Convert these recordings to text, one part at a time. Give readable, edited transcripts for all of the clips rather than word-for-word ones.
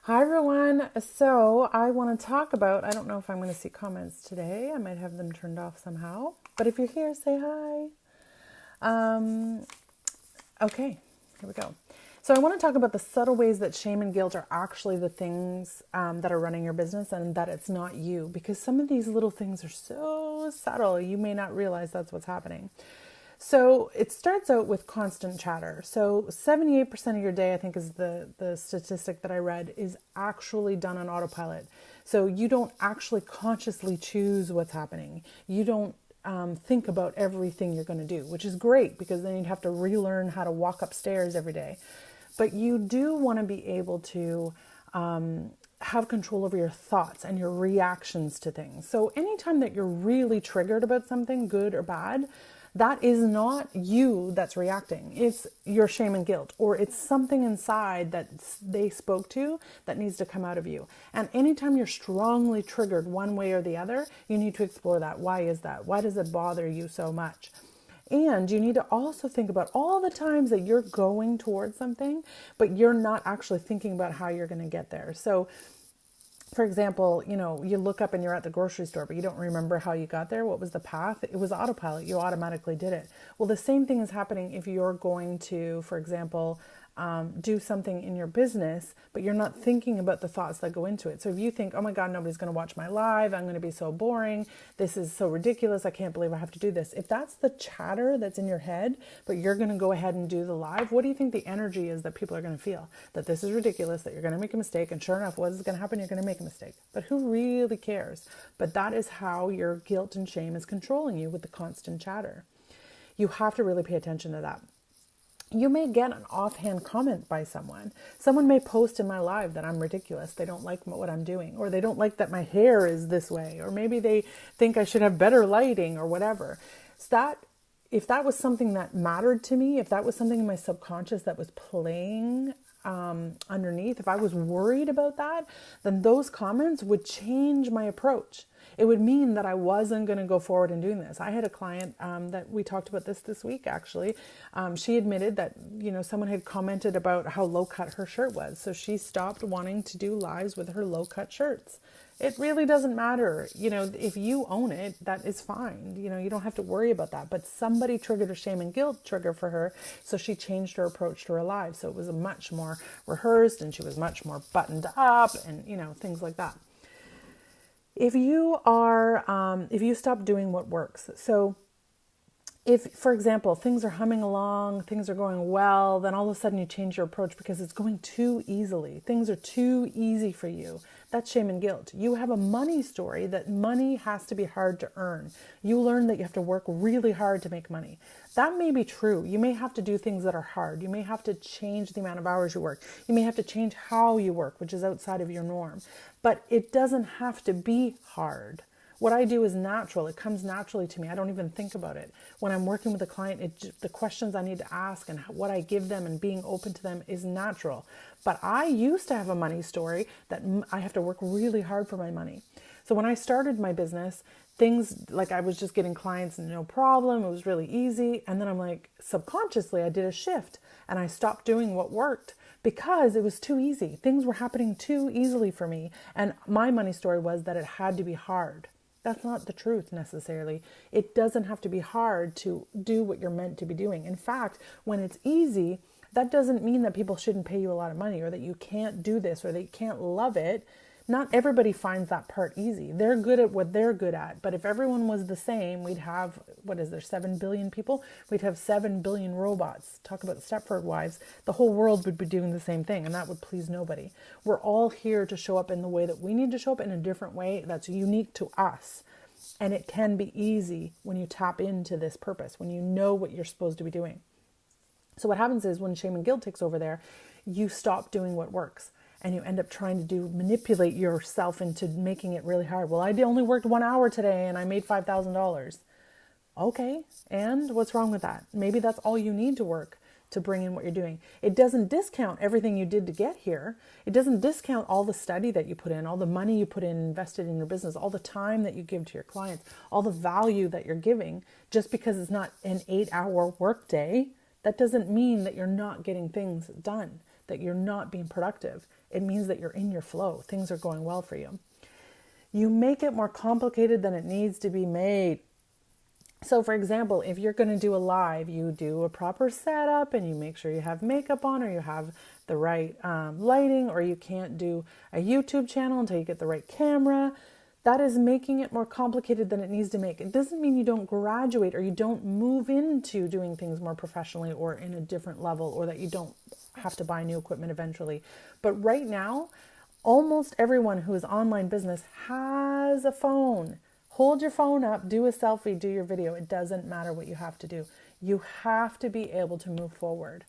Hi everyone. So I want to talk about, I don't know if I'm going to see comments today. I might have them turned off somehow. But if you're here, say hi. Um, okay, here we go. So I want to talk about the subtle ways that shame and guilt are actually the things that are running your business and that it's not you. Because some of these little things are so subtle, you may not realize that's what's happening. So it starts out with constant chatter. So 78% of your day, I think is the statistic that I read, is actually done on autopilot. So you don't actually consciously choose what's happening. You don't think about everything you're going to do, which is great because then you'd have to relearn how to walk upstairs every day. But you do want to be able to have control over your thoughts and your reactions to things. So anytime that you're really triggered about something, good or bad, that is not you that's reacting. It's your shame and guilt, or it's something inside that they spoke to that needs to come out of you. And anytime you're strongly triggered one way or the other, you need to explore that. Why is that? Why does it bother you so much? And you need to also think about all the times that you're going towards something, but you're not actually thinking about how you're going to get there. So for example, you look up and you're at the grocery store, but you don't remember how you got there. What was the path? It was autopilot. You automatically did it. Well, the same thing is happening if you're going to, for example, do something in your business, but you're not thinking about the thoughts that go into it. So if you think, oh my God, nobody's going to watch my live, I'm going to be so boring, this is so ridiculous, I can't believe I have to do this. If that's the chatter that's in your head, but you're going to go ahead and do the live, what do you think the energy is that people are going to feel? That this is ridiculous, that you're going to make a mistake, and sure enough, what is going to happen? You're going to make a mistake. But who really cares? But that is how your guilt and shame is controlling you with the constant chatter. You have to really pay attention to that. You may get an offhand comment by someone. Someone may post in my live that I'm ridiculous. They don't like what I'm doing, or they don't like that my hair is this way, or maybe they think I should have better lighting or whatever. So that, if that was something that mattered to me, if that was something in my subconscious that was playing underneath, if I was worried about that, then those comments would change my approach. It would mean that I wasn't going to go forward in doing this. I had a client that we talked about this week, actually. She admitted that, someone had commented about how low cut her shirt was. So she stopped wanting to do lives with her low cut shirts. It really doesn't matter. If you own it, that is fine. You don't have to worry about that. But somebody triggered a shame and guilt trigger for her. So she changed her approach to her live. So it was much more rehearsed and she was much more buttoned up and, things like that. If you stop doing what works, so if, for example, things are humming along, things are going well, then all of a sudden you change your approach because it's going too easily. Things are too easy for you. That's shame and guilt. You have a money story that money has to be hard to earn. You learn that you have to work really hard to make money. That may be true. You may have to do things that are hard. You may have to change the amount of hours you work. You may have to change how you work, which is outside of your norm. But it doesn't have to be hard. What I do is natural. It comes naturally to me. I don't even think about it. When I'm working with a client, the questions I need to ask and what I give them and being open to them is natural. But I used to have a money story that I have to work really hard for my money. So when I started my business, things like I was just getting clients and no problem. It was really easy. And then I'm like, subconsciously, I did a shift and I stopped doing what worked because it was too easy. Things were happening too easily for me. And my money story was that it had to be hard. That's not the truth necessarily. It doesn't have to be hard to do what you're meant to be doing. In fact, when it's easy, that doesn't mean that people shouldn't pay you a lot of money or that you can't do this or that you can't love it. Not everybody finds that part easy. They're good at what they're good at. But if everyone was the same, we'd have, 7 billion people? We'd have 7 billion robots. Talk about Stepford Wives. The whole world would be doing the same thing, and that would please nobody. We're all here to show up in the way that we need to show up in a different way that's unique to us. And it can be easy when you tap into this purpose, when you know what you're supposed to be doing. So what happens is when shame and guilt takes over there, you stop doing what works. And you end up trying to manipulate yourself into making it really hard. Well, I only worked 1 hour today and I made $5,000. Okay, and what's wrong with that? Maybe that's all you need to work to bring in what you're doing. It doesn't discount everything you did to get here. It doesn't discount all the study that you put in, all the money you put in, invested in your business, all the time that you give to your clients, all the value that you're giving. Just because it's not an 8-hour workday, that doesn't mean that you're not getting things done. that you're not being productive. It means that you're in your flow. Things are going well for you. You make it more complicated than it needs to be made. So for example, if you're going to do a live, you do a proper setup and you make sure you have makeup on, or you have the right lighting, or you can't do a YouTube channel until you get the right camera. That is making it more complicated than it needs to make. It doesn't mean you don't graduate or you don't move into doing things more professionally or in a different level, or that you don't have to buy new equipment eventually. But right now, almost everyone who is online business has a phone. Hold your phone up, do a selfie, do your video. It doesn't matter what you have to do. You have to be able to move forward.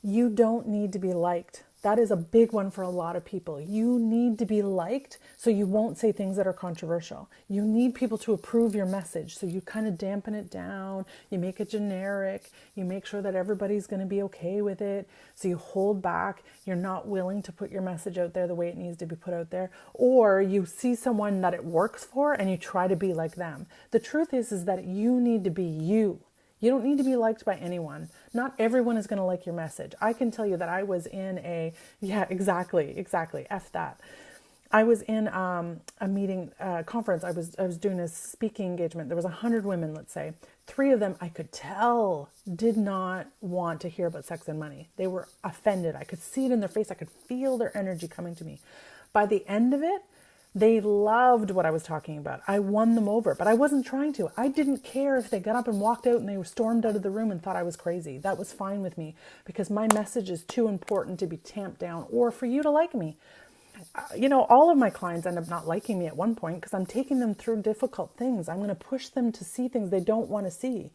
You don't need to be liked. That is a big one for a lot of people. You need to be liked so you won't say things that are controversial. You need people to approve your message. So you kind of dampen it down. You make it generic. You make sure that everybody's going to be okay with it. So you hold back. You're not willing to put your message out there the way it needs to be put out there. Or you see someone that it works for and you try to be like them. The truth is that you need to be you. You don't need to be liked by anyone. Not everyone is going to like your message. I can tell you that I was in exactly. F that. I was in a meeting, conference. I was doing a speaking engagement. There was 100 women, let's say. 3 of them I could tell did not want to hear about sex and money. They were offended. I could see it in their face. I could feel their energy coming to me. By the end of it, they loved what I was talking about. I won them over, but I wasn't trying to. I didn't care if they got up and walked out and they were stormed out of the room and thought I was crazy. That was fine with me because my message is too important to be tamped down or for you to like me. All of my clients end up not liking me at one point because I'm taking them through difficult things. I'm going to push them to see things they don't want to see,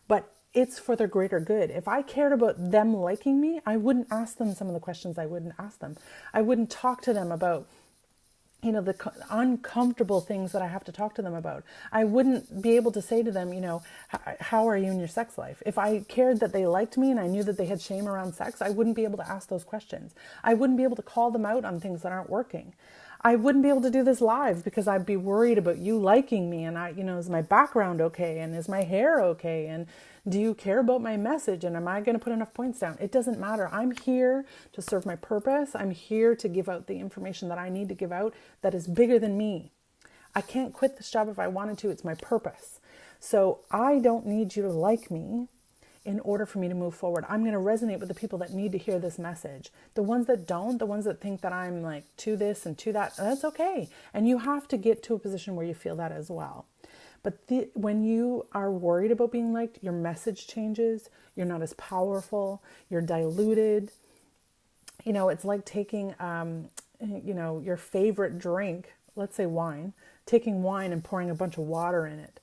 but it's for their greater good. If I cared about them liking me, I wouldn't ask them some of the questions I wouldn't ask them. I wouldn't talk to them about the uncomfortable things that I have to talk to them about. I wouldn't be able to say to them, how are you in your sex life? If I cared that they liked me and I knew that they had shame around sex, I wouldn't be able to ask those questions. I wouldn't be able to call them out on things that aren't working. I wouldn't be able to do this live because I'd be worried about you liking me and is my background okay? And is my hair okay? And do you care about my message? And am I going to put enough points down? It doesn't matter. I'm here to serve my purpose. I'm here to give out the information that I need to give out that is bigger than me. I can't quit this job if I wanted to. It's my purpose. So I don't need you to like me in order for me to move forward. I'm going to resonate with the people that need to hear this message. The ones that don't, the ones that think that I'm like to this and to that, that's okay. And you have to get to a position where you feel that as well. But when you are worried about being liked, your message changes. You're not as powerful. You're diluted. It's like taking, your favorite drink, let's say wine, taking wine and pouring a bunch of water in it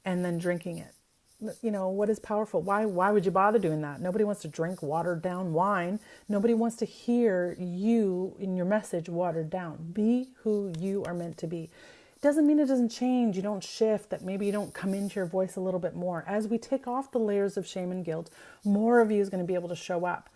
and then drinking it. What is powerful? Why would you bother doing that? Nobody wants to drink watered down wine. Nobody wants to hear you in your message watered down. Be who you are meant to be. Doesn't mean it doesn't change. You don't shift, that maybe you don't come into your voice a little bit more. As we take off the layers of shame and guilt, more of you is going to be able to show up.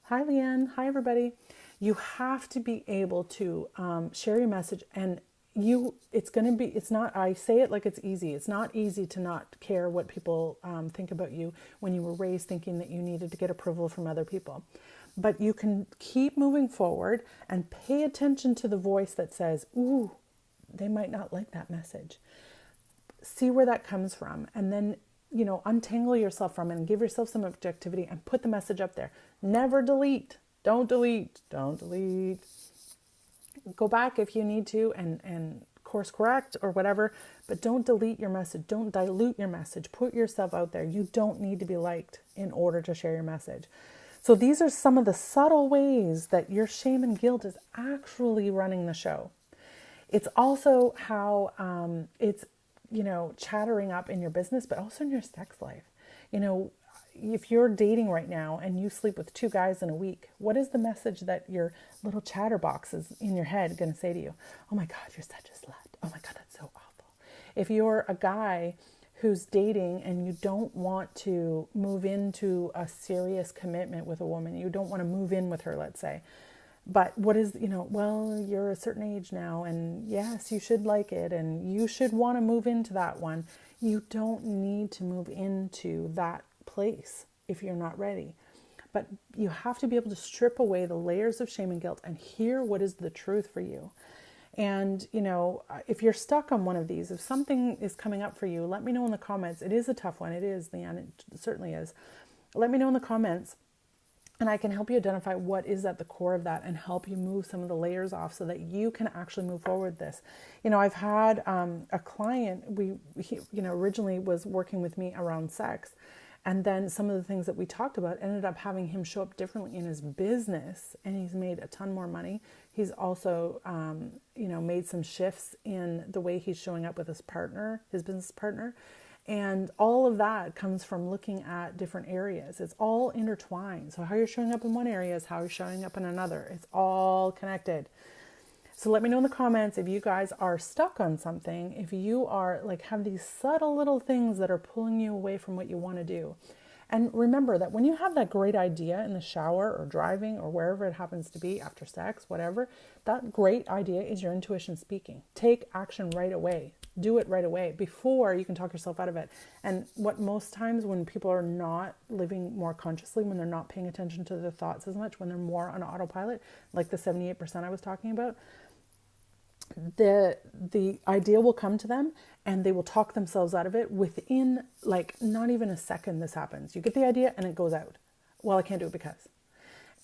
Hi, Leanne. Hi, everybody. You have to be able to share your message, and I say it like it's easy. It's not easy to not care what people think about you when you were raised thinking that you needed to get approval from other people. But you can keep moving forward and pay attention to the voice that says, ooh, they might not like that message. See where that comes from. And then, untangle yourself from it and give yourself some objectivity and put the message up there. Never delete. Don't delete. Don't delete. Go back if you need to and course correct or whatever, but don't delete your message. Don't dilute your message. Put yourself out there. You don't need to be liked in order to share your message. So these are some of the subtle ways that your shame and guilt is actually running the show. It's also how it's, chattering up in your business, but also in your sex life. If you're dating right now and you sleep with 2 guys in a week, what is the message that your little chatterbox is in your head going to say to you? Oh my God, you're such a slut. Oh my God, that's so awful. If you're a guy who's dating and you don't want to move into a serious commitment with a woman, you don't want to move in with her, let's say, but what is, well, you're a certain age now and yes, you should like it and you should want to move into that one. You don't need to move into that place if you're not ready. but you have to be able to strip away the layers of shame and guilt and hear what is the truth for you. And, if you're stuck on one of these, if something is coming up for you, let me know in the comments. It is a tough one. It is, Leanne. It certainly is. Let me know in the comments, and I can help you identify what is at the core of that and help you move some of the layers off so that you can actually move forward with this. I've had a client, he originally was working with me around sex. And then some of the things that we talked about ended up having him show up differently in his business, and he's made a ton more money. He's also, made some shifts in the way he's showing up with his partner, his business partner. And all of that comes from looking at different areas. It's all intertwined. So how you're showing up in one area is how you're showing up in another. It's all connected. So let me know in the comments if you guys are stuck on something, if you are have these subtle little things that are pulling you away from what you want to do. And remember that when you have that great idea in the shower or driving or wherever it happens to be, after sex, whatever, that great idea is your intuition speaking. Take action right away. Do it right away before you can talk yourself out of it. And what most times when people are not living more consciously, when they're not paying attention to their thoughts as much, when they're more on autopilot, like the 78% I was talking about, the idea will come to them and they will talk themselves out of it within not even a second. This happens. You get the idea and it goes out. Well, I can't do it because.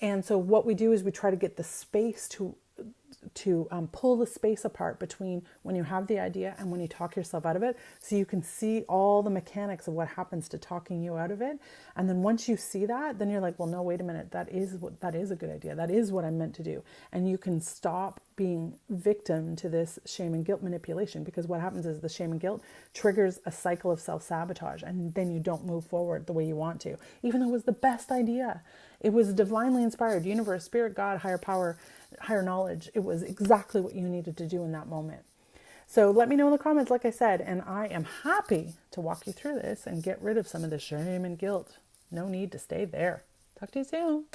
And so what we do is we try to get the space to pull the space apart between when you have the idea and when you talk yourself out of it, so you can see all the mechanics of what happens to talking you out of it. And then once you see that, then you're like, well, no, wait a minute, that is a good idea. That is what I'm meant to do. And you can stop being victim to this shame and guilt manipulation, because what happens is the shame and guilt triggers a cycle of self-sabotage, and then you don't move forward the way you want to, even though it was the best idea. It was divinely inspired, universe, spirit, God, higher power, higher knowledge. It was exactly what you needed to do in that moment. So let me know in the comments, like I said, and I am happy to walk you through this and get rid of some of the shame and guilt. No need to stay there. Talk to you soon.